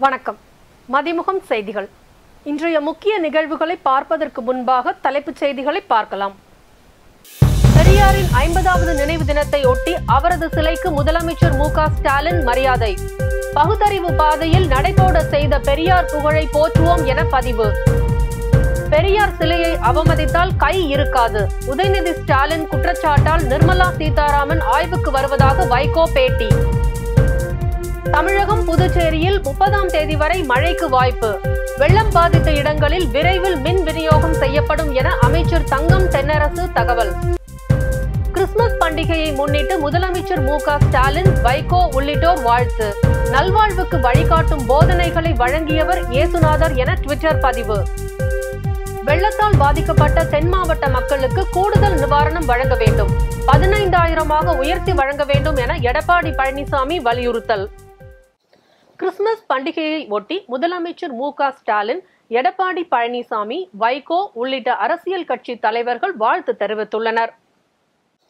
வணக்கம். மதிமுகம் செய்திகள். இன்றைய முக்கிய நிகழ்வுகளை பார்ப்பதற்கு முன்பாக தலைப்புச் செய்திகளை பார்க்கலாம். பெரியாரின் 50வது நினைவு தினத்தை ஒட்டி அவரது சிலைக்கு முதலமைச்சர் மு.க. ஸ்டாலின் மரியாதை. பகுத்தறிவு பாதையில் நடைபோட செய்த பெரியார் புகழை போற்றுவோம் என பதிவு. பெரியார் சிலையை அவமதித்தால் கை இருக்காது. உதயநிதி ஸ்டாலின் குற்றச்சாட்டால் நிர்மலா சீதாராமன் ஆய்வுக்கு வருவதாக வைகோ பேட்டி. தமிழகம் புதுச்சேரியில் 30ஆம் தேதி வரை மழைக்கு வாய்ப்பு. வெள்ளம் பாதித்த இடங்களில் விரைவில் மின் விநியோகம் செய்யப்படும் என அமைச்சர் தங்கம் தென்னரசு தகவல். கிறிஸ்துமஸ் பண்டிகையை முன்னிட்டு முதலமைச்சர் மு.க. ஸ்டாலின், வைகோ உள்ளிட்டோர் வாழ்த்து. நல்வாழ்வுக்கு வழிகாட்டும் போதனைகளை வழங்கியவர் இயேசுநாதர் என ட்விட்டர் பதிவு. வெள்ளத்தால் பாதிக்கப்பட்ட தென் மாவட்ட மக்களுக்கு கூடுதல் நிவாரணம் வழங்க வேண்டும். 15,000 உயர்த்தி வழங்க வேண்டும் என எடப்பாடி பழனிசாமி வலியுறுத்தல். கிறிஸ்துமஸ் பண்டிகையை ஒட்டி முதலமைச்சர் மு.க. ஸ்டாலின், எடப்பாடி பழனிசாமி, வைகோ உள்ளிட்ட அரசியல் கட்சி தலைவர்கள் வாழ்த்து தெரிவித்துள்ளனர்.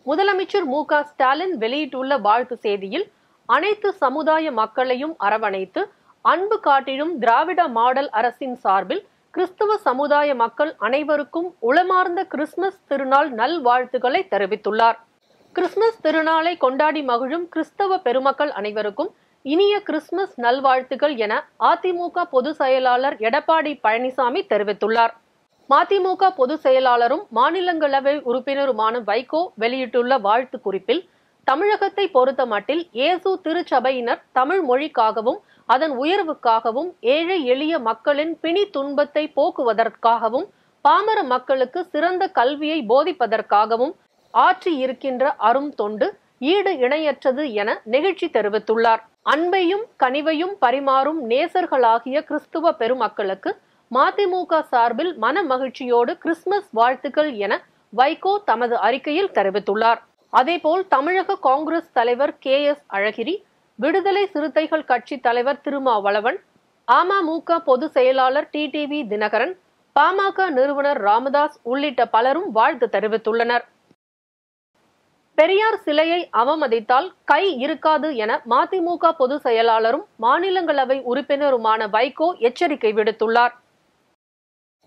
முதலமைச்சர் மு.க. ஸ்டாலின் வெளியிட்டுள்ள வாழ்த்து செய்தியில், அனைத்து சமுதாய மக்களையும் அரவணைத்து அன்பு காட்டிடும் திராவிட மாடல் அரசின் சார்பில் கிறிஸ்துவ சமுதாய மக்கள் அனைவருக்கும் உளமார்ந்த கிறிஸ்துமஸ் திருநாள் நல்வாழ்த்துக்களை தெரிவித்துள்ளார். கிறிஸ்துமஸ் திருநாளை கொண்டாடி மகிழும் கிறிஸ்தவ பெருமக்கள் அனைவருக்கும் இனிய கிறிஸ்துமஸ் நல்வாழ்த்துக்கள் என அதிமுக பொதுச் செயலாளர் எடப்பாடி பழனிசாமி தெரிவித்துள்ளார். மதிமுக பொதுச் செயலாளரும் மாநிலங்களவை உறுப்பினருமான வைகோ வெளியிட்டுள்ள வாழ்த்து குறிப்பில், தமிழகத்தை பொறுத்த மட்டில் இயேசு திருச்சபையினர் தமிழ் மொழிக்காகவும் அதன் உயர்வுக்காகவும் ஏழை எளிய மக்களின் பிணி துன்பத்தை போக்குவதற்காகவும் பாமர மக்களுக்கு சிறந்த கல்வியை போதிப்பதற்காகவும் ஆற்றி இருக்கின்ற அரும் தொண்டு ஈடு இணையற்றது என நெகிழ்ச்சி தெரிவித்துள்ளார். அன்பையும் கனிவையும் பரிமாறும் நேசர்களாகிய கிறிஸ்துவ பெருமக்களுக்கு மதிமுக சார்பில் மன மகிழ்ச்சியோடு கிறிஸ்துமஸ் வாழ்த்துக்கள் என வைகோ தமது அறிக்கையில் தெரிவித்துள்ளார். அதேபோல் தமிழக காங்கிரஸ் தலைவர் கே.எஸ். அழகிரி, விடுதலை சிறுத்தைகள் கட்சி தலைவர் திருமாவளவன், அமமுக பொதுச் செயலாளர் டிடிவி தினகரன், பாமக நிறுவனர் ராமதாஸ் உள்ளிட்ட பலரும் வாழ்த்து தெரிவித்துள்ளனர். பெரியார் சிலையை அவமதித்தால் கை இருக்காது என மதிமுக பொதுச் செயலாளரும் மாநிலங்களவை உறுப்பினருமான வைகோ எச்சரிக்கை விடுத்துள்ளார்.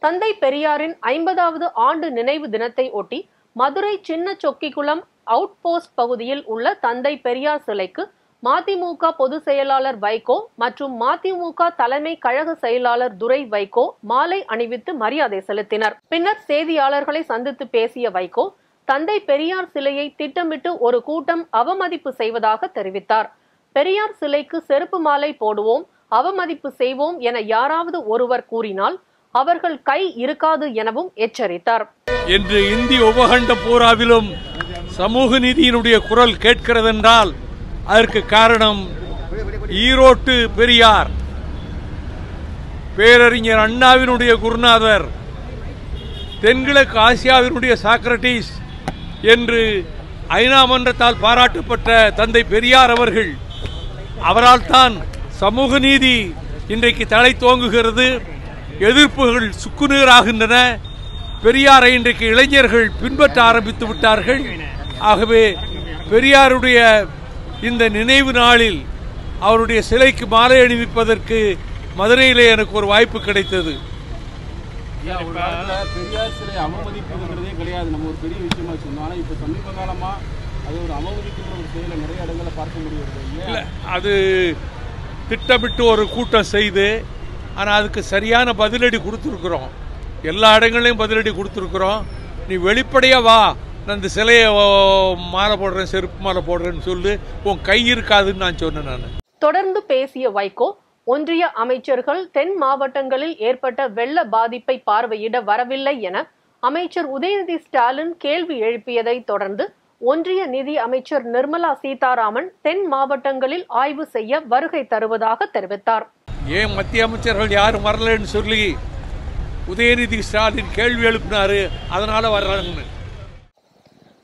தந்தை பெரியாரின் 50வது ஆண்டு நினைவு தினத்தை ஒட்டி மதுரை சின்ன சொக்கிக்குளம் அவுட் போஸ்ட் பகுதியில் உள்ள தந்தை பெரியார் சிலைக்கு மதிமுக பொதுச் செயலாளர் வைகோ மற்றும் மதிமுக தலைமை கழக செயலாளர் துரை வைகோ மாலை அணிவித்து மரியாதை செலுத்தினர். பின்னர் செய்தியாளர்களை சந்தித்து பேசிய வைகோ, தந்தை பெரியார் சிலையை திட்டமிட்டு ஒரு கூட்டம் அவமதிப்பு செய்வதாக தெரிவித்தார். பெரியார் சிலைக்கு செருப்பு மாலை போடுவோம், அவமதிப்பு செய்வோம் என யாராவது ஒருவர் கூறினால் அவர்கள் கை இருக்காது எனவும் எச்சரித்தார். என்று இந்திய உபகண்ட பூராவிலும் சமூக நீதியினுடைய குரல் கேட்கிறதென்றால் அதற்கு காரணம் ஈரோட்டு பெரியார், பேரறிஞர் அண்ணாவினுடைய குருநாதர், தென்கிழக்கு ஆசியாவினுடைய சாக்ரட்டிஸ் என்று ஐநா மன்றத்தால் பாராட்டப்பட்ட தந்தை பெரியார் அவர்கள். அவரால் தான் சமூக நீதி இன்றைக்கு தலை தோங்குகிறது. எதிர்ப்புகள் சுக்குநீராகின்றன. பெரியாரை இன்றைக்கு இளைஞர்கள் பின்பற்ற ஆரம்பித்து விட்டார்கள். ஆகவே பெரியாருடைய இந்த நினைவு நாளில் அவருடைய சிலைக்கு மாலை அணிவிப்பதற்கு மதுரையிலே எனக்கு ஒரு வாய்ப்பு கிடைத்தது. பெரியார் சிலை அவமதிப்புங்கிறதே கிடையாது, நம்ம ஒரு பெரிய விஷயமா சொன்னோம். ஆனால் இப்போ சமீப காலமாக அது ஒரு அவமதிப்புங்கிற ஒரு செயலை நிறைய இடங்களை பார்க்க முடியாது. இல்லை, அது திட்டமிட்டு ஒரு கூட்டம் செய்து, ஆனால் அதுக்கு சரியான பதிலடி கொடுத்துருக்குறோம். எல்லா இடங்களையும் பதிலடி கொடுத்துருக்குறோம். நீ வெளிப்படையாக வா, நான் இந்த சிலையை மாலை போடுறேன், செருப்பு மாலை போடுறேன்னு சொல்லு, உன் கை இருக்காதுன்னு நான் சொன்னேன். நான் தொடர்ந்து பேசிய வைகோ, ஒன்றிய அமைச்சர்கள் தென் மாவட்டங்களில் ஏற்பட்ட வெள்ள பாதிப்பை பார்வையிட வரவில்லை என அமைச்சர் உதயநிதி ஸ்டாலின் கேள்வி எழுப்பியதை தொடர்ந்து ஒன்றிய நிதி அமைச்சர் நிர்மலா சீதாராமன் தென் மாவட்டங்களில் ஆய்வு செய்ய வருகை தருவதாக தெரிவித்தார். ஏன் மத்திய அமைச்சர்கள் யாரும் வரலன்னு சொல்லி உதயநிதி ஸ்டாலின் கேள்வி எழுப்பினாரு, அதனால வர்றாங்கன்னு.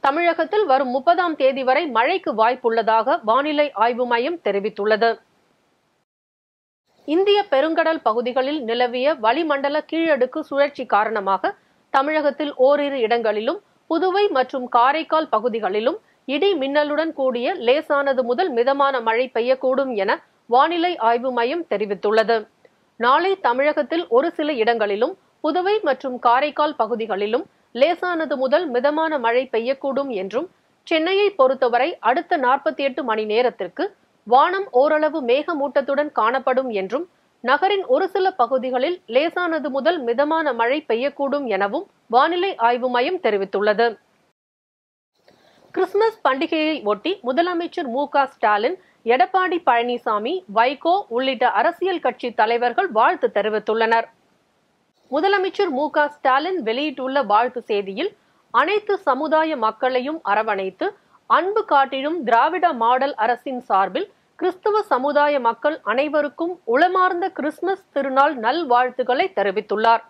தமிழகத்தில் வரும் 30ஆம் தேதி வரை மழைக்கு வாய்ப்புள்ளதாக வானிலை ஆய்வு மையம் தெரிவித்துள்ளது. இந்திய பெருங்கடல் பகுதிகளில் நிலவிய வளிமண்டல கீழடுக்கு சுழற்சி காரணமாக தமிழகத்தில் ஓரிரு இடங்களிலும் புதுவை மற்றும் காரைக்கால் பகுதிகளிலும் இடி மின்னலுடன் கூடிய லேசானது முதல் மிதமான மழை பெய்யக்கூடும் என வானிலை ஆய்வு மையம் தெரிவித்துள்ளது. நாளை தமிழகத்தில் ஒரு சில இடங்களிலும் புதுவை மற்றும் காரைக்கால் பகுதிகளிலும் லேசானது முதல் மிதமான மழை பெய்யக்கூடும் என்றும், சென்னையை பொறுத்தவரை அடுத்த 48 மணி நேரத்திற்கு வானம் ஓரளவு மேகமூட்டத்துடன் காணப்படும் என்றும், நகரின் ஒரு சில பகுதிகளில் லேசானது முதல் மிதமான மழை பெய்யக்கூடும் எனவும் வானிலை ஆய்வு மையம் தெரிவித்துள்ளது. கிறிஸ்துமஸ் பண்டிகையை ஒட்டி முதலமைச்சர் மு.க. ஸ்டாலின், எடப்பாடி பழனிசாமி, வைகோ உள்ளிட்ட அரசியல் கட்சி தலைவர்கள் வாழ்த்து தெரிவித்துள்ளனர். முதலமைச்சர் மு.க. ஸ்டாலின் வெளியிட்டுள்ள வாழ்த்து செய்தியில், அனைத்து சமுதாய மக்களையும் அரவணைத்து அன்பு காட்டிடும் திராவிட மாடல் அரசின் சார்பில் கிறிஸ்துவ சமுதாய மக்கள் அனைவருக்கும் உளமார்ந்த கிறிஸ்துமஸ் திருநாள் நல்வாழ்த்துக்களை தெரிவித்துள்ளார்.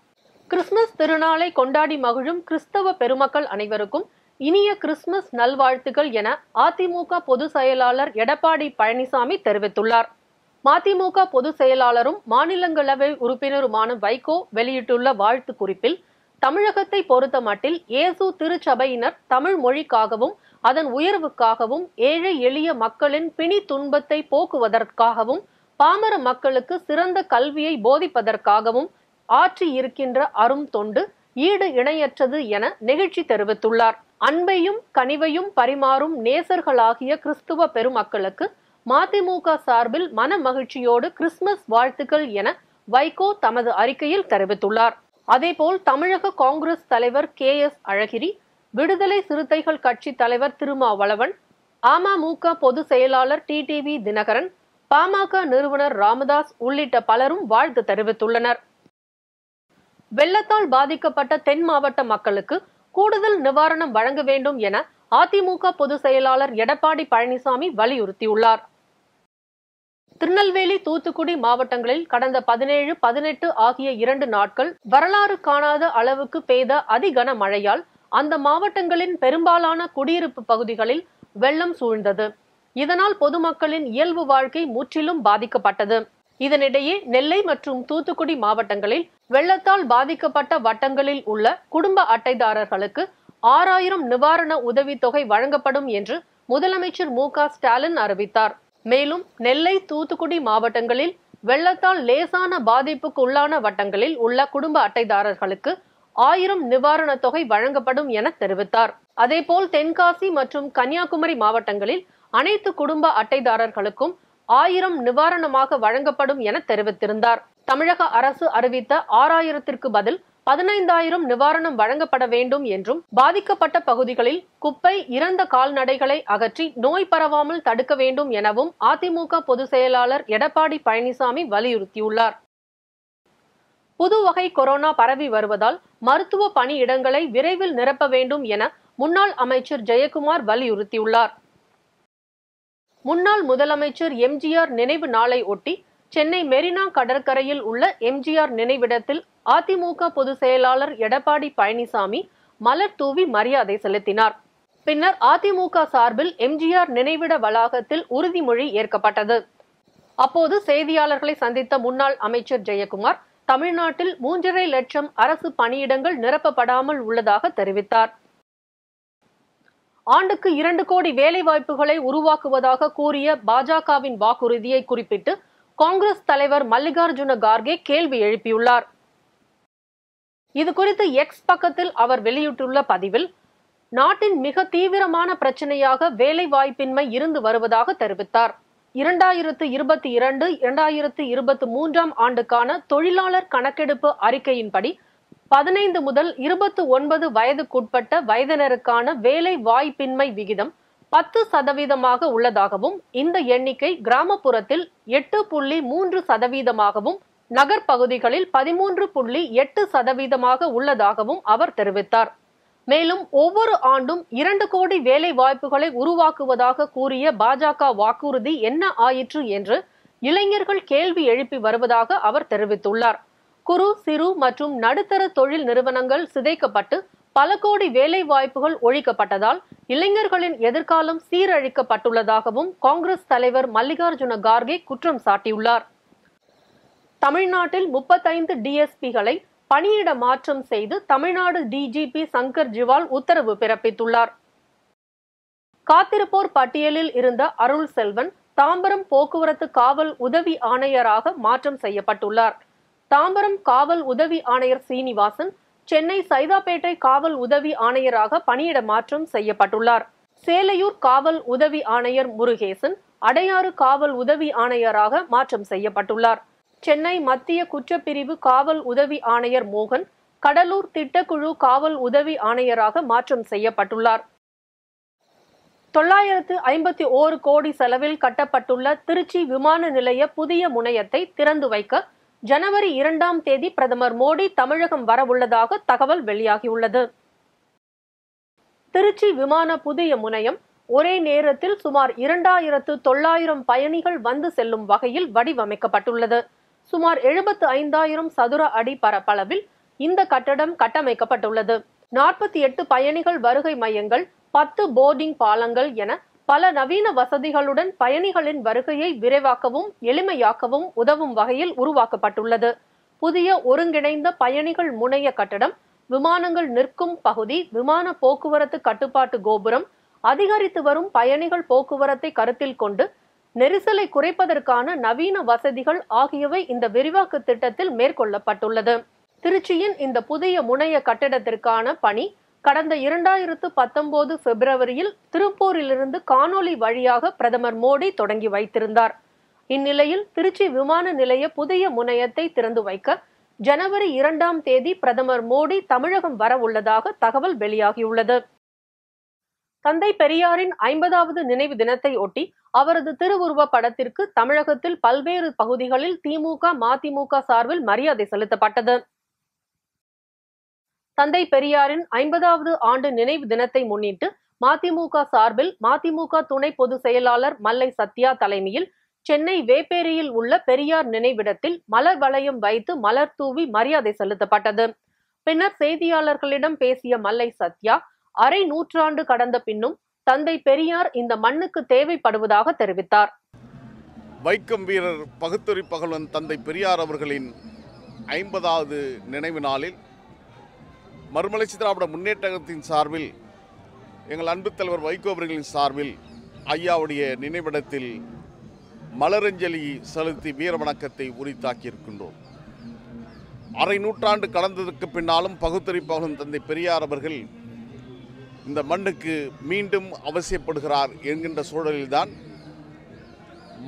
கிறிஸ்துமஸ் திருநாளை கொண்டாடி மகிழும் கிறிஸ்தவ பெருமக்கள் அனைவருக்கும் இனிய கிறிஸ்துமஸ் நல்வாழ்த்துக்கள் என அதிமுக பொதுச் செயலாளர் எடப்பாடி பழனிசாமி தெரிவித்துள்ளார். மதிமுக பொதுச் செயலாளரும் மாநிலங்களவை உறுப்பினருமான வைகோ வெளியிட்டுள்ள வாழ்த்து குறிப்பில், தமிழகத்தை பொறுத்தமட்டில் இயேசு திருச்சபையினர் தமிழ் மொழிக்காகவும் அதன் உயர்வுக்காகவும் ஏழை எளிய மக்களின் பிணி துன்பத்தை போக்குவதற்காகவும் பாமர மக்களுக்கு சிறந்த கல்வியை போதிப்பதற்காகவும் ஆற்றி இருக்கின்ற அரும் தொண்டு ஈடு இணையற்றது என நெகிழ்ச்சி தெரிவித்துள்ளார். அன்பையும் கனிவையும் பரிமாறும் நேசர்களாகிய கிறிஸ்துவ பெருமக்களுக்கு மதிமுக சார்பில் மன மகிழ்ச்சியோடு கிறிஸ்துமஸ் வாழ்த்துக்கள் என வைகோ தமது அறிக்கையில் தெரிவித்துள்ளார். அதேபோல் தமிழக காங்கிரஸ் தலைவர் KS அழகிரி, விடுதலை சிறுத்தைகள் கட்சி தலைவர் திருமாவளவன், அமமுக பொதுச் செயலாளர் TTV தினகரன், பாமக நிறுவனர் ராமதாஸ் உள்ளிட்ட பலரும் வாழ்த்து தெரிவித்துள்ளனர். வெள்ளத்தால் பாதிக்கப்பட்ட தென் மாவட்ட மக்களுக்கு கூடுதல் நிவாரணம் வழங்க வேண்டும் என அதிமுக பொதுச் செயலாளர் எடப்பாடி பழனிசாமி வலியுறுத்தியுள்ளார். திருநெல்வேலி, தூத்துக்குடி மாவட்டங்களில் கடந்த 17, 18 ஆகிய 2 நாட்கள் வரலாறு காணாத அளவுக்கு பெய்த அதிகன மழையால் அந்த மாவட்டங்களின் பெரும்பாலான குடியிருப்பு பகுதிகளில் வெள்ளம் சூழ்ந்தது. இதனால் பொதுமக்களின் இயல்பு வாழ்க்கை முற்றிலும் பாதிக்கப்பட்டது. இதனிடையே நெல்லை மற்றும் தூத்துக்குடி மாவட்டங்களில் வெள்ளத்தால் பாதிக்கப்பட்ட வட்டங்களில் உள்ள குடும்ப அட்டைதாரர்களுக்கு 6000 நிவாரண உதவித்தொகை வழங்கப்படும் என்று முதலமைச்சர் மு.க. ஸ்டாலின் அறிவித்தார். மேலும் நெல்லை, தூத்துக்குடி மாவட்டங்களில் வெள்ளத்தால் லேசான பாதிப்புக்கு உள்ளான வட்டங்களில் உள்ள குடும்ப அட்டைதாரர்களுக்கு 1000 நிவாரண தொகை வழங்கப்படும் என தெரிவித்தார். அதேபோல் தென்காசி மற்றும் கன்னியாகுமரி மாவட்டங்களில் அனைத்து குடும்ப அட்டைதாரர்களுக்கும் 1000 நிவாரணமாக வழங்கப்படும் என தெரிவித்திருந்தார். தமிழக அரசு அறிவித்த 6000ற்கு பதில் 15000 நிவாரணம் வழங்கப்பட வேண்டும் என்றும், பாதிக்கப்பட்ட பகுதிகளில் குப்பை, இறந்த கால்நடைகளை அகற்றி நோய் பரவாமல் தடுக்க வேண்டும் எனவும் அதிமுக பொதுச் செயலாளர் எடப்பாடி பழனிசாமி வலியுறுத்தியுள்ளார். புதுவகை கொரோனா பரவி வருவதால் மருத்துவ பணியிடங்களை விரைவில் நிரப்ப வேண்டும் என முன்னாள் அமைச்சர் ஜெயக்குமார் வலியுறுத்தியுள்ளார். முன்னாள் முதலமைச்சர் எம்ஜிஆர் நினைவு நாளை ஒட்டி சென்னை மெரினா கடற்கரையில் உள்ள எம்ஜிஆர் நினைவிடத்தில் அதிமுக பொதுச் செயலாளர் எடப்பாடி பழனிசாமி மலர் தூவி மரியாதை செலுத்தினார். பின்னர் அதிமுக சார்பில் எம்ஜிஆர் நினைவிட வளாகத்தில் உறுதிமொழி ஏற்கப்பட்டது. அப்போது செய்தியாளர்களை சந்தித்த முன்னாள் அமைச்சர் ஜெயக்குமார், தமிழ்நாட்டில் 3.5 லட்சம் அரசு பணியிடங்கள் நிரப்பப்படாமல் உள்ளதாக தெரிவித்தார். ஆண்டுக்கு 2 கோடி வேலை வாய்ப்புகளை உருவாக்குவதாக கூறிய பாஜகவின் வாக்குறுதியை குறிப்பிட்டு காங்கிரஸ் தலைவர் மல்லிகார்ஜுன கார்கே கேள்வி எழுப்பியுள்ளார். இதுகுறித்து எக்ஸ் பக்கத்தில் அவர் வெளியிட்டுள்ள பதிவில், நாட்டின் மிக தீவிரமான பிரச்சனையாக வேலை வாய்ப்பின்மை இருந்து வருவதாக தெரிவித்தார். 2022, 2023 ஆண்டுக்கான தொழிலாளர் கணக்கெடுப்பு அறிக்கையின்படி 15 முதல் 29 வயதுக்குட்பட்ட வயதினருக்கான வேலை வாய்ப்பின்மை விகிதம் 10% உள்ளதாகவும், இந்த எண்ணிக்கை கிராமப்புறத்தில் 8.3%, நகர்ப்பகுதிகளில் 13.8% உள்ளதாகவும் அவர் தெரிவித்தார். மேலும் ஒவ்வொரு ஆண்டும் 2 கோடி வேலை வாய்ப்புகளை உருவாக்குவதாக கூறிய பாஜக வாக்குறுதி என்ன ஆயிற்று என்று இளைஞர்கள் கேள்வி எழுப்பி வருவதாக அவர் தெரிவித்துள்ளார். குறு, சிறு மற்றும் நடுத்தர தொழில் நிறுவனங்கள் சிதைக்கப்பட்டு பல கோடி வேலை வாய்ப்புகள் ஒழிக்கப்பட்டதால் இளைஞர்களின் எதிர்காலம் சீரழிக்கப்பட்டுள்ளதாகவும் காங்கிரஸ் தலைவர் மல்லிகார்ஜுன கார்கே குற்றம் சாட்டியுள்ளார். தமிழ்நாட்டில் 35 DSPகளை பணியிட மாற்றம் செய்து தமிழ்நாடு DGP சங்கர் ஜிவால் உத்தரவு பிறப்பித்துள்ளார். காத்திருப்போர் பட்டியலில் இருந்த அருள் செல்வன் தாம்பரம் போக்குவரத்து காவல் உதவி ஆணையராக மாற்றம் செய்யப்பட்டுள்ளார். தாம்பரம் காவல் உதவி ஆணையர் சீனிவாசன் சென்னை சைதாப்பேட்டை காவல் உதவி ஆணையராக பணியிட மாற்றம் செய்யப்பட்டுள்ளார். சேலையூர் காவல் உதவி ஆணையர் முருகேசன் அடையாறு காவல் உதவி ஆணையராக மாற்றம் செய்யப்பட்டுள்ளார். சென்னை மத்திய குற்றப்பிரிவு காவல் உதவி ஆணையர் மோகன் கடலூர் திட்டக்குழு காவல் உதவி ஆணையராக மாற்றம் செய்யப்பட்டுள்ளார். 951 கோடி செலவில் கட்டப்பட்டுள்ள திருச்சி விமான நிலைய புதிய முனையத்தை திறந்து வைக்க ஜனவரி 2ஆம் தேதி பிரதமர் மோடி தமிழகம் வரவுள்ளதாக தகவல் வெளியாகியுள்ளது. திருச்சி விமான புதிய முனையம் ஒரே நேரத்தில் சுமார் 2900 பயணிகள் வந்து செல்லும் வகையில் வடிவமைக்கப்பட்டுள்ளது. சுமார் 75,000 சதுர அடி பரப்பளவில் இந்த கட்டடம் கட்டமைக்கப்பட்டுள்ளது. 48 பயணிகள் வருகை மையங்கள், 10 போர்டிங் பாலங்கள் என பல நவீன வசதிகளுடன் பயணிகளின் வருகையை விரைவாக்கவும் எளிமையாக்கவும் உதவும் வகையில் உருவாக்கப்பட்டுள்ளது. புதிய ஒருங்கிணைந்த பயணிகள் முனைய கட்டடம், விமானங்கள் நிற்கும் பகுதி, விமான போக்குவரத்து கட்டுப்பாட்டு கோபுரம், அதிகரித்து வரும் பயணிகள் போக்குவரத்தை கருத்தில் கொண்டு நெரிசலை குறைப்பதற்கான நவீன வசதிகள் ஆகியவை இந்த விரிவாக்க திட்டத்தில் மேற்கொள்ளப்பட்டுள்ளது. திருச்சியின் இந்த புதிய முனைய கட்டிடத்திற்கான பணி கடந்த 2019 பிப்ரவரியில் திருப்பூரிலிருந்து காணொலி வழியாக பிரதமர் மோடி தொடங்கி வைத்திருந்தார். இந்நிலையில் திருச்சி விமான நிலைய புதிய முனையத்தை திறந்து வைக்க ஜனவரி 2ஆம் தேதி பிரதமர் மோடி தமிழகம் வர உள்ளதாக தகவல் வெளியாகியுள்ளது. தந்தை பெரியாரின் 50வது நினைவு தினத்தை ஒட்டி அவரது திருவுருவ படத்திற்கு தமிழகத்தில் பல்வேறு பகுதிகளில் திமுக, மதிமுக சார்பில் மரியாதை செலுத்தப்பட்டது. தந்தை பெரியாரின் 50வது ஆண்டு நினைவு தினத்தை முன்னிட்டு மதிமுக சார்பில் மதிமுக துணை பொதுச் செயலாளர் மல்லை சத்யா தலைமையில் சென்னை வேப்பேரியில் உள்ள பெரியார் நினைவிடத்தில் மலர் வளையம் வைத்து மலர் தூவி மரியாதை செலுத்தப்பட்டது. பின்னர் செய்தியாளர்களிடம் பேசிய மல்லை சத்யா, அரை நூற்றாண்டு கடந்த பின்னும் தந்தை பெரியார் இந்த மண்ணுக்கு தேவைப்படுவதாக தெரிவித்தார். வைக்கம் வீரர் பகுத்தறி பகலவன் தந்தை பெரியார் அவர்களின் 50வது நினைவு நாளில் மறுமலர்ச்சி திராவிட முன்னேற்றத்தின் சார்பில், எங்கள் அன்பு தலைவர் வைகோ அவர்களின் சார்பில் ஐயாவுடைய நினைவிடத்தில் மலரஞ்சலி செலுத்தி வீர வணக்கத்தை உரித்தாக்கியிருக்கின்றோம். அரை நூற்றாண்டு கடந்ததற்கு பின்னாலும் பகுத்தறி பகலவன் தந்தை பெரியார் அவர்கள் இந்த மண்ணுக்கு மீண்டும் அவசியப்படுகிறார் என்கின்ற சூழலில்தான்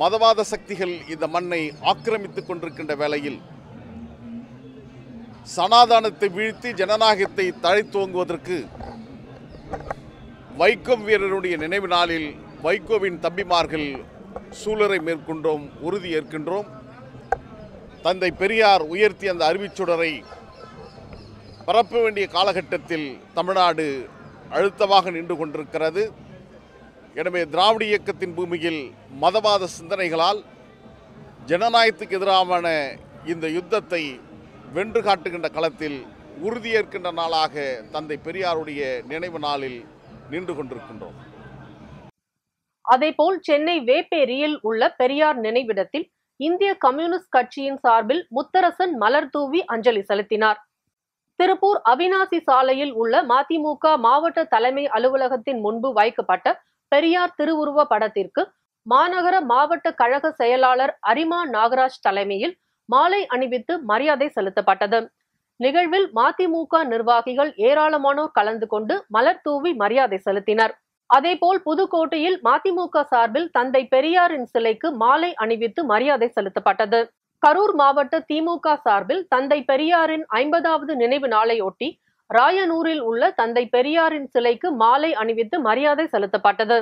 மதவாத சக்திகள் இந்த மண்ணை ஆக்கிரமித்துக் கொண்டிருக்கின்ற வேளையில் சனாதானத்தை வீழ்த்தி ஜனநாயகத்தை தழைத்தோங்குவதற்கு வைக்கம் வீரருடைய நினைவு நாளில் வைகோவின் தம்பிமார்கள் சூழலை மேற்கொண்டோம், உறுதி ஏற்கின்றோம். தந்தை பெரியார் உயர்த்திய அந்த அறிவிச்சுடரை பரப்ப வேண்டிய காலகட்டத்தில் தமிழ்நாடு அழுத்தமாக நின்று கொண்டிருக்கிறது. எனவே திராவிட இயக்கத்தின் பூமியில் மதவாத சிந்தனைகளால் ஜனநாயகத்துக்கு எதிரான இந்த யுத்தத்தை வென்று காட்டுகின்ற களத்தில் உறுதியேற்கின்ற நாளாக தந்தை பெரியாருடைய நினைவு நாளில் நின்று கொண்டிருக்கின்றோம். அதேபோல் சென்னை வேப்பேரியில் உள்ள பெரியார் நினைவிடத்தில் இந்திய கம்யூனிஸ்ட் கட்சியின் சார்பில் முத்தரசன் மலர் தூவி அஞ்சலி செலுத்தினார். திருப்பூர் அவினாசி சாலையில் உள்ள மதிமுக மாவட்ட தலைமை அலுவலகத்தின் முன்பு வைக்கப்பட்ட பெரியார் திருவுருவ படத்திற்கு மாநகர மாவட்ட கழக செயலாளர் அரிமா நாகராஜ் தலைமையில் மாலை அணிவித்து மரியாதை செலுத்தப்பட்டது. நிகழ்வில் மதிமுக நிர்வாகிகள் ஏராளமானோர் கலந்து கொண்டு மலர் தூவி மரியாதை செலுத்தினர். அதேபோல் புதுக்கோட்டையில் மதிமுக சார்பில் தந்தை பெரியாரின் சிலைக்கு மாலை அணிவித்து மரியாதை செலுத்தப்பட்டது. கரூர் மாவட்ட திமுக சார்பில் தந்தை பெரியாரின் 50வது நினைவு நாளையொட்டி ராயனூரில் உள்ள தந்தை பெரியாரின் சிலைக்கு மாலை அணிவித்து மரியாதை செலுத்தப்பட்டது.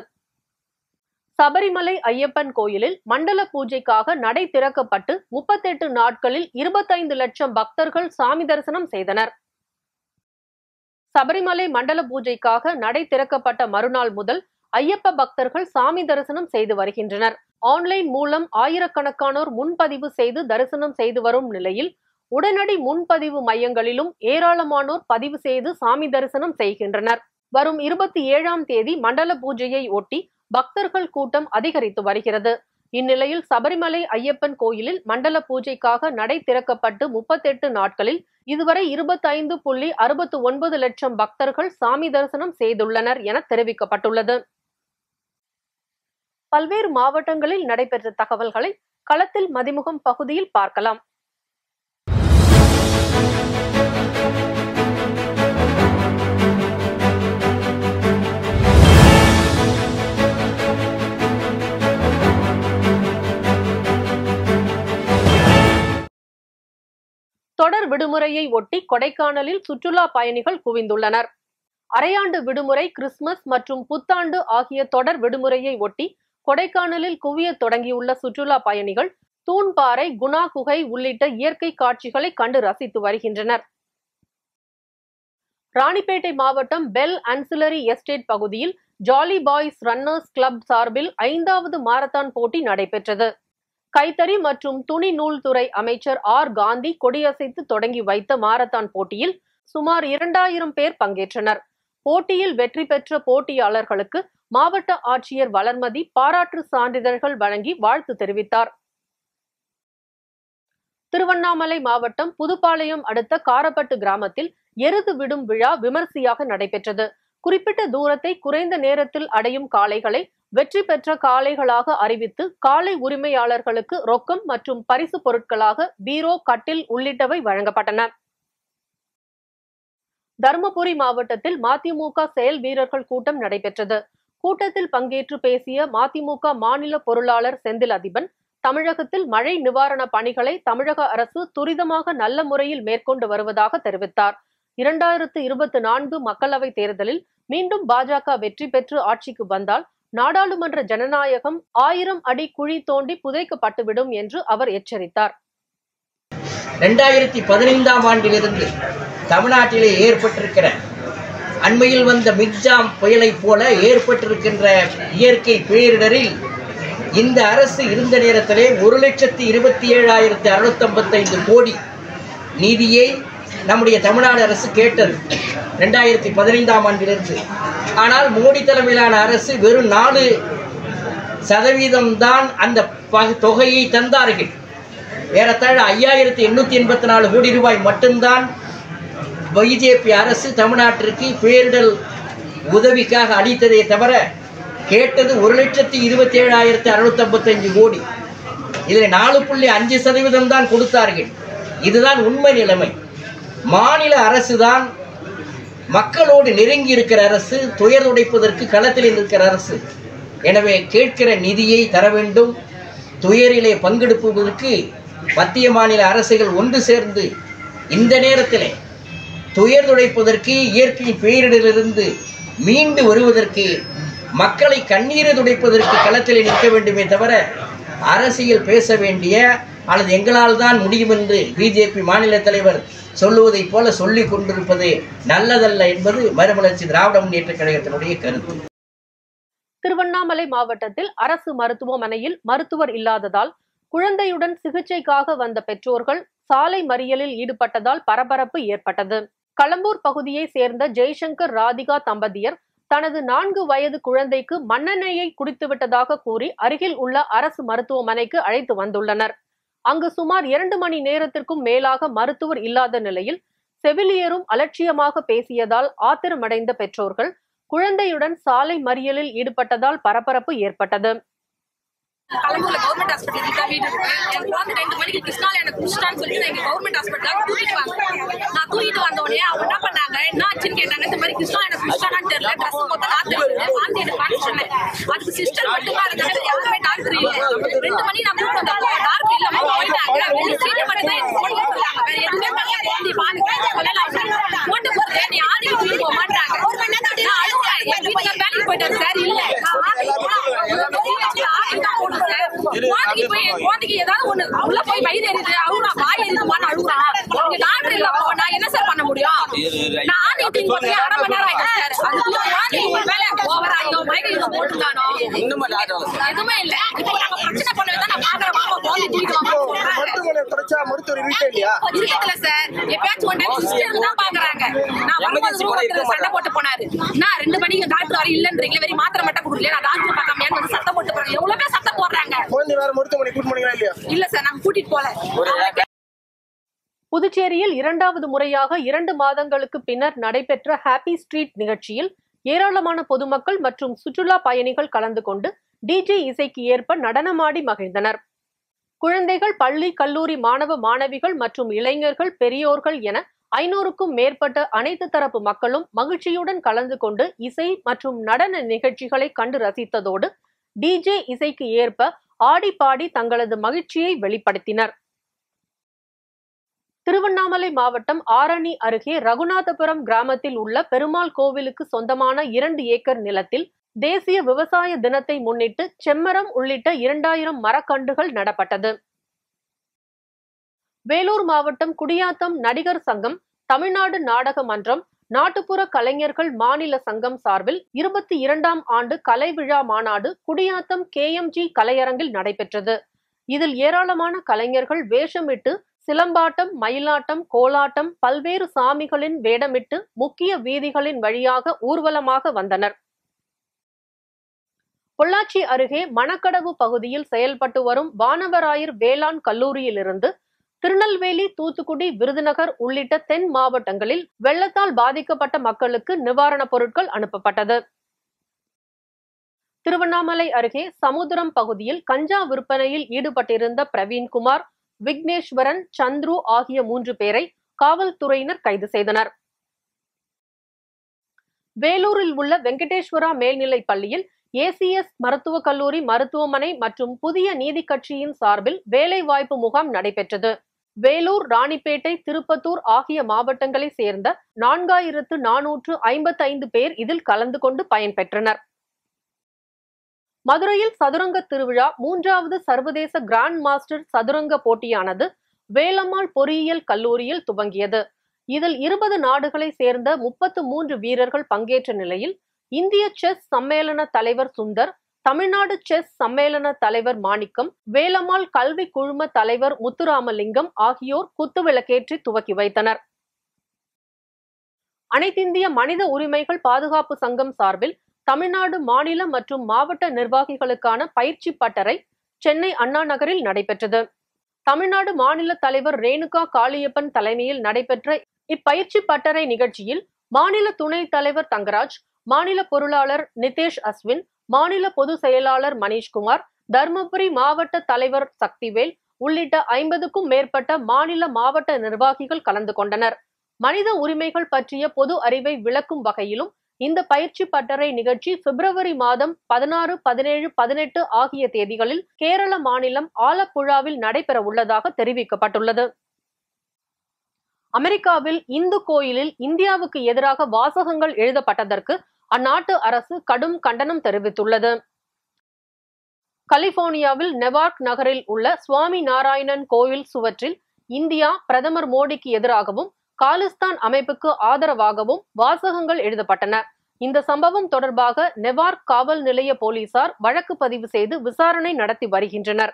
சபரிமலை ஐயப்பன் கோயிலில் மண்டல பூஜைக்காக நடை திறக்கப்பட்டு 38 நாட்களில் 25 லட்சம் பக்தர்கள் சாமி தரிசனம் செய்தனர். சபரிமலை மண்டல பூஜைக்காக நடை திறக்கப்பட்ட மறுநாள் முதல் ஐயப்ப பக்தர்கள் சாமி தரிசனம் செய்து வருகின்றனர். ஆன்லைன் மூலம் ஆயிரக்கணக்கானோர் முன்பதிவு செய்து தரிசனம் செய்து வரும் நிலையில் உடனடி முன்பதிவு மையங்களிலும் ஏராளமானோர் பதிவு செய்து சாமி தரிசனம் செய்கின்றனர். வரும் 27ஆம் தேதி மண்டல பூஜையை ஒட்டி பக்தர்கள் கூட்டம் அதிகரித்து வருகிறது. இந்நிலையில் சபரிமலை ஐயப்பன் கோயிலில் மண்டல பூஜைக்காக நடை திறக்கப்பட்டு 38 நாட்களில் இதுவரை 25.69 லட்சம் பக்தர்கள் சாமி தரிசனம் செய்துள்ளனர் என தெரிவிக்கப்பட்டுள்ளது. பல்வேறு மாவட்டங்களில் நடைபெற்ற தகவல்களை களத்தில் மதிமுகம் பகுதியில் பார்க்கலாம். தொடர் விடுமுறையை ஒட்டி கொடைக்கானலில் சுற்றுலா பயணிகள் குவிந்துள்ளனர். அரையாண்டு விடுமுறை, கிறிஸ்துமஸ் மற்றும் புத்தாண்டு ஆகிய தொடர் விடுமுறையை ஒட்டி கொடைக்கானலில் குவிய தொடங்கியுள்ள சுற்றுலா பயணிகள் தூண்பாறை, குணா குகை உள்ளிட்ட இயற்கை காட்சிகளை கண்டு ரசித்து வருகின்றனர். ராணிப்பேட்டை மாவட்டம் பெல் ஆன்சிலரி எஸ்டேட் பகுதியில் ஜாலி பாய்ஸ் ரன்னர்ஸ் கிளப் சார்பில் 5வது மாரத்தான் போட்டி நடைபெற்றது. கைத்தறி மற்றும் துணி நூல் துறை அமைச்சர் ஆர் காந்தி கொடியசைத்து தொடங்கி வைத்த மாரத்தான் போட்டியில் சுமார் 2000 பேர் பங்கேற்றனர். போட்டியில் வெற்றி பெற்ற போட்டியாளர்களுக்கு மாவட்ட ஆட்சியர் வளர்மதி பாராட்டு சான்றிதழ்கள் வழங்கி வாழ்த்து தெரிவித்தார். திருவண்ணாமலை மாவட்டம் புதுப்பாளையம் அடுத்த காரப்பட்டு கிராமத்தில் எருது விடும் விழா விமர்சையாக நடைபெற்றது. குறிப்பிட்ட தூரத்தை குறைந்த நேரத்தில் அடையும் காளைகளை வெற்றி பெற்ற காளைகளாக அறிவித்து காளை உரிமையாளர்களுக்கு ரொக்கம் மற்றும் பரிசு பொருட்களாக பீரோ, கட்டில் உள்ளிட்டவை வழங்கப்பட்டன. தருமபுரி மாவட்டத்தில் மதிமுக செயல் வீரர்கள் கூட்டம் நடைபெற்றது. கூட்டத்தில் பங்கேற்று பேசிய மதிமுக மாநில பொருளாளர் செந்தில் அதிபன், தமிழகத்தில் மழை நிவாரண பணிகளை தமிழக அரசு துரிதமாக நல்ல முறையில் மேற்கொண்டு வருவதாக தெரிவித்தார். 2024 மக்களவைத் தேர்தலில் மீண்டும் பாஜக வெற்றி பெற்று ஆட்சிக்கு வந்தால் நாடாளுமன்ற ஜனநாயகம் 1000 அடி குழி தோண்டி புதைக்கப்பட்டுவிடும் என்று அவர் எச்சரித்தார். 2015ஆம் ஆண்டிலிருந்து தமிழ்நாட்டிலே ஏற்பட்டிருக்கிற அண்மையில் வந்த மிக்ஜாம் புயலை போல ஏற்பட்டிருக்கின்ற இயற்கை பேரிடரில் இந்த அரசு இருந்த நேரத்திலே 1,27,655 கோடி நிதியை நம்முடைய தமிழ்நாடு அரசு கேட்டது 2015ஆம் ஆண்டிலிருந்து. ஆனால் மோடி தலைமையிலான அரசு வெறும் 4% தான் அந்த தொகையை தந்தார்கள். ஏறத்தாழ 5,884 கோடி ரூபாய் மட்டும்தான் பிஜேபி அரசு தமிழ்நாட்டிற்கு பேரிடர் உதவிக்காக அளித்ததே தவிர கேட்டது 1,27,655 கோடி. இதில் 4.5% தான் கொடுத்தார்கள். இதுதான் உண்மை நிலைமை. மாநில அரசு தான் மக்களோடு நெருங்கி இருக்கிற அரசு, துயர் உடைப்பதற்கு களத்தில் இருக்கிற அரசு. எனவே கேட்கிற நிதியை தர வேண்டும். துயரிலே பங்கெடுப்பதற்கு மத்திய மாநில அரசுகள் ஒன்று சேர்ந்து இந்த நேரத்தில் துயர் துடைப்பதற்கு, இயற்கை பேரிடரிலிருந்து மீண்டு வருவதற்கு, மக்களை கண்ணீரை துடைப்பதற்கு களத்தில் நிற்க வேண்டுமே தவிர அரசியல் பேச வேண்டிய அல்லது எங்களால் தான் முடியும் என்று பிஜேபி மாநில தலைவர் சொல்லுவதை போல சொல்லிக் கொண்டிருப்பது நல்லதல்ல என்பது மறுமலர்ச்சி திராவிட முன்னேற்ற கழகத்தினுடைய கருத்து. திருவண்ணாமலை மாவட்டத்தில் அரசு மருத்துவமனையில் மருத்துவர் இல்லாததால் குழந்தையுடன் சிகிச்சைக்காக வந்த பெற்றோர்கள் சாலை மறியலில் ஈடுபட்டதால் பரபரப்பு ஏற்பட்டது. களம்பூர் பகுதியை சேர்ந்த ஜெய்சங்கர் ராதிகா தம்பதியர் தனது 4 வயது குழந்தைக்கு மண்ணெண்ணெயை குடித்துவிட்டதாக கூறி அருகில் உள்ள அரசு மருத்துவமனைக்கு அழைத்து வந்துள்ளனர். அங்கு சுமார் 2 மணி நேரத்திற்கும் மேலாக மருத்துவர் இல்லாத நிலையில் செவிலியரும் அலட்சியமாக பேசியதால் ஆத்திரமடைந்த பெற்றோர்கள் குழந்தையுடன் சாலை மறியலில் ஈடுபட்டதால் பரபரப்பு ஏற்பட்டது. களம்பூர்ல கவர்மெண்ட் ஹாஸ்பிட்டல் கிட்ட வீடு இருக்கு. என் குழந்தை 2 மணிக்கு கிருஷ்ணால எனக்கு குடிச்சிட்டான்னு சொல்லிட்டு எங்க கவர்மெண்ட் ஹாஸ்பிட்டல் தூக்கிட்டு வந்தேன். நான் தூக்கிட்டு வந்த உடனே அவங்க என்ன பண்ணாங்க, என்ன ஆச்சுன்னு கேட்டாங்க. இந்த மாதிரி கிருஷ்ணா எனக்கு குடிச்சிட்டான்னு தெரியல, ட்ரெஸ் மொத்தம் ஆத்திரம் வாந்தி எடுப்பான்னு சொன்னேன். அதுக்கு சிஸ்டர் மட்டுமா இருந்தாங்க, யாருமே டாக்டர் இல்ல. 2 மணி நான் கூப்பிட்டு வந்தப்போ டாக்டர் இல்லாம போயிட்டாங்க. சீட்டு மட்டும் தான் எனக்கு போட்டு கொடுத்தாங்க. வேற எதுவுமே பண்ணல. குழந்தை பாருங்க போட்டு போறது நீ ஆதிக்கு தூக்கிட்டு போக மாட்டாங்க. நான் அழுவேன். என் வீட்டுக்கு வேலைக்கு போயிட்டாரு சார். இல்ல குழந்தைக்கு ஏதாவது ஒண்ணு உள்ள போய் வயிறு எரியுது, அழுகுறா, வாய் எரியுதுமான்னு அழுகுறான். இங்க டாக்டர் இல்லாம நான் என்ன சார் பண்ண முடியும்? நான் ஆதிக்கு போய் 1/2 மணி நேரம் ஆயிடுச்சு சார். அதுக்குள்ள குழந்தைக்கு மேல ஓவர் ஆகிடும், மயக்கம் போட்டுட்டானோ எதுவுமே இல்ல. இப்போ நாங்க பிரச்சனை பண்ணதான் நான் பாக்குறேன். மாமா குழந்தை தூக்கிட்டு இருக்கல சார். எப்பயாச்சும் ஒன் டைம் சிஸ்டர் தான் பாக்குறாங்க. நான் சண்டை போட்டு போனாரு. நான் 2 மணிக்கு டாக்டர் வர இல்லன்றீங்களே, வெறும் மாத்திரை மட்டும் கொடுக்கல. நான் டாக்டர் பார்க்காம வந்து சத்தம் போட்டு போறேன். எவ்வளவு பேர் சத்தம் போடுறாங்க. இல்ல சார், நாங்க கூட்டிட்டு போல. புதுச்சேரியில் 2வது முறையாக 2 மாதங்களுக்கு பின்னர் நடைபெற்ற ஹாப்பி ஸ்ட்ரீட் நிகழ்ச்சியில் ஏராளமான பொதுமக்கள் மற்றும் சுற்றுலா பயணிகள் கலந்து கொண்டு டிஜே இசைக்கு ஏற்ப நடனமாடி மகிழ்ந்தனர். குழந்தைகள், பள்ளி, கல்லூரி மாணவ மாணவிகள் மற்றும் இளைஞர்கள், பெரியோர்கள் என 500க்கும் மேற்பட்ட அனைத்து தரப்பு மக்களும் மகிழ்ச்சியுடன் கலந்து கொண்டு இசை மற்றும் நடன நிகழ்ச்சிகளை கண்டு ரசித்ததோடு டிஜே இசைக்கு ஏற்ப ஆடி பாடி தங்களது மகிழ்ச்சியை வெளிப்படுத்தினர். திருவண்ணாமலை மாவட்டம் ஆரணி அருகே ரகுநாதபுரம் கிராமத்தில் உள்ள பெருமாள் கோவிலுக்கு சொந்தமான 2 ஏக்கர் நிலத்தில் தேசிய விவசாய தினத்தை முன்னிட்டு செம்மரம் உள்ளிட்ட 2000 மரக்கன்றுகள் நடப்பட்டது. வேலூர் மாவட்டம் குடியாத்தம் நடிகர் சங்கம், தமிழ்நாடு நாடக மன்றம், நாட்டுப்புற கலைஞர்கள் மாநில சங்கம் சார்பில் 22ஆம் ஆண்டு கலை விழா மாநாடு குடியாத்தம் KMG கலையரங்கில் நடைபெற்றது. இதில் ஏராளமான கலைஞர்கள் வேஷமிட்டு சிலம்பாட்டம், மயிலாட்டம், கோலாட்டம், பல்வேறு சாமிகளின் வேடமிட்டு முக்கிய வீதிகளின் வழியாக ஊர்வலமாக வந்தனர். பொள்ளாச்சி அருகே மணக்கடவு பகுதியில் செயல்பட்டு வரும் வானவராயர் வேளாண் கல்லூரியிலிருந்து திருநெல்வேலி, தூத்துக்குடி, விருதுநகர் உள்ளிட்ட தென் மாவட்டங்களில் வெள்ளத்தால் பாதிக்கப்பட்ட மக்களுக்கு நிவாரணப் பொருட்கள் அனுப்பப்பட்டது. திருவண்ணாமலை அருகே சமுத்திரம் பகுதியில் கஞ்சா விற்பனையில் ஈடுபட்டிருந்த பிரவீன்குமார், விக்னேஸ்வரன், சந்துரு ஆகிய 3 பேரை காவல்துறையினர் கைது செய்தனர். வேலூரில் உள்ள வெங்கடேஸ்வரா மேல்நிலைப் பள்ளியில் ACS மருத்துவக் கல்லூரி, மருத்துவமனை மற்றும் புதிய நீதி கட்சியின் சார்பில் வேலைவாய்ப்பு முகாம் நடைபெற்றது. வேலூர், ராணிப்பேட்டை, திருப்பத்தூர் ஆகிய மாவட்டங்களைச் சேர்ந்த 4455 பேர் இதில் கலந்து கொண்டு பயன்பெற்றனர். மதுரையில் சதுரங்க திருவிழா 3வது சர்வதேச கிராண்ட் மாஸ்டர் சதுரங்க போட்டியானது வேலம்மாள் பொறியியல் கல்லூரியில் துவங்கியது. இதில் 20 நாடுகளை சேர்ந்த 33 வீரர்கள் பங்கேற்ற நிலையில் இந்திய செஸ் சம்மேளன தலைவர் சுந்தர், தமிழ்நாடு செஸ் சம்மேளன தலைவர் மாணிக்கம், வேலம்மாள் கல்வி குழும தலைவர் முத்துராமலிங்கம் ஆகியோர் குத்துவிளக்கேற்றி துவக்கி வைத்தனர். அனைத்திந்திய மனித உரிமைகள் பாதுகாப்பு சங்கம் சார்பில் தமிழ்நாடு மாநில மற்றும் மாவட்ட நிர்வாகிகளுக்கான பயிற்சி பட்டறை சென்னை அண்ணா நகரில் நடைபெற்றது. தமிழ்நாடு மாநில தலைவர் ரேணுகா காளியப்பன் தலைமையில் நடைபெற்ற இப்பயிற்சி பட்டறை நிகழ்ச்சியில் மாநில துணைத் தலைவர் தங்கராஜ், மாநில பொருளாளர் நிதேஷ் அஸ்வின், மாநில பொதுச் செயலாளர் மணிஷ்குமார், தர்மபுரி மாவட்ட தலைவர் சக்திவேல் உள்ளிட்ட 50க்கும் மேற்பட்ட மாநில மாவட்ட நிர்வாகிகள் கலந்து கொண்டனர். மனித உரிமைகள் பற்றிய பொது அறிவை விளக்கும் வகையிலும் இந்த பயிற்சி பட்டறை நிகழ்ச்சி பிப்ரவரி மாதம் 16, 17, 18 ஆகிய தேதிகளில் கேரள மாநிலம் ஆலப்புழாவில் நடைபெற உள்ளதாக தெரிவிக்கப்பட்டுள்ளது. அமெரிக்காவில் இந்து கோயிலில் இந்தியாவுக்கு எதிராக வாசகங்கள் எழுதப்பட்டதற்கு அந்நாட்டு அரசு கடும் கண்டனம் தெரிவித்துள்ளது. கலிபோர்னியாவில் நெவார்க் நகரில் உள்ள சுவாமி நாராயணன் கோயில் சுவற்றில் இந்தியா பிரதமர் மோடிக்கு எதிராகவும் காலிஸ்தான் அமைப்புக்கு ஆதரவாகவும் வாசகங்கள் எழுதப்பட்டன. இந்த சம்பவம் தொடர்பாக நெவார்க் காவல் நிலைய போலீசார் வழக்கு பதிவு செய்து விசாரணை நடத்தி வருகின்றனர்.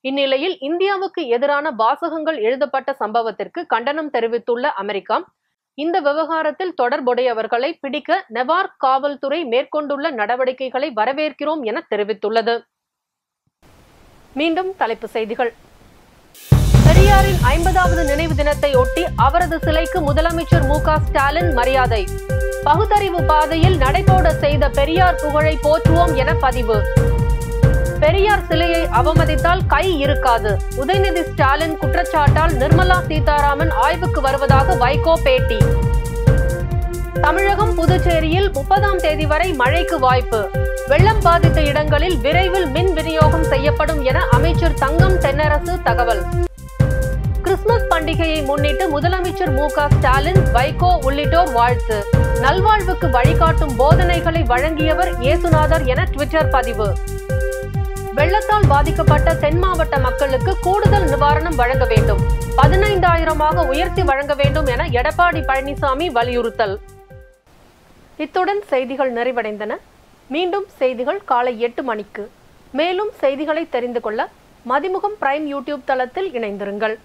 இந்நிலையில் இந்தியாவுக்கு எதிரான வாசகங்கள் எழுதப்பட்ட சம்பவத்திற்கு கண்டனம் தெரிவித்துள்ள அமெரிக்கா, இந்த விவகாரத்தில் தொடர்புடையவர்களை பிடிக்க நெவார்க் காவல்துறை மேற்கொண்டுள்ள நடவடிக்கைகளை வரவேற்கிறோம் என தெரிவித்துள்ளது. மீண்டும் தலைப்புச் செய்திகள். பெரியாரின் 50வது நினைவு தினத்தை ஒட்டி அவரது சிலைக்கு முதலமைச்சர் மு.க. ஸ்டாலின் மரியாதை. பகுத்தறிவு பாதையில் நடைபோட செய்த பெரியார் புகழை போற்றுவோம் என பதிவு. பெரியார் சிலையை அவமதித்தால் கை இருக்காது. உதயநிதி ஸ்டாலின் குற்றச்சாட்டால் நிர்மலா சீதாராமன் ஆய்வுக்கு வருவதாக வைகோ பேட்டி. தமிழகம், புதுச்சேரியில் 30ஆம் தேதி வரை மழைக்கு வாய்ப்பு. வெள்ளம் பாதித்த இடங்களில் விரைவில் மின் விநியோகம் செய்யப்படும் என அமைச்சர் தங்கம் தென்னரசு தகவல். கிறிஸ்துமஸ் பண்டிகையை முன்னிட்டு முதலமைச்சர் மு.க. ஸ்டாலின், வைகோ உள்ளிட்டோர் வாழ்த்து. நல்வாழ்வுக்கு வழிகாட்டும் போதனைகளை வழங்கியவர் இயேசுநாதர் என ட்விட்டர் பதிவு. வெள்ளத்தால் பாதிக்கப்பட்ட தென் மாவட்ட மக்களுக்கு கூடுதல் நிவாரணம் வழங்க வேண்டும். 15,000 உயர்த்தி வழங்க வேண்டும் என எடப்பாடி பழனிசாமி வலியுறுத்தல். இத்துடன் செய்திகள் நிறைவடைந்தன. மீண்டும் செய்திகள் காலை 8 மணிக்கு. மேலும் செய்திகளை தெரிந்து கொள்ள மதிமுகம் பிரைம் யூடியூப் தளத்தில் இணைந்திருங்கள்.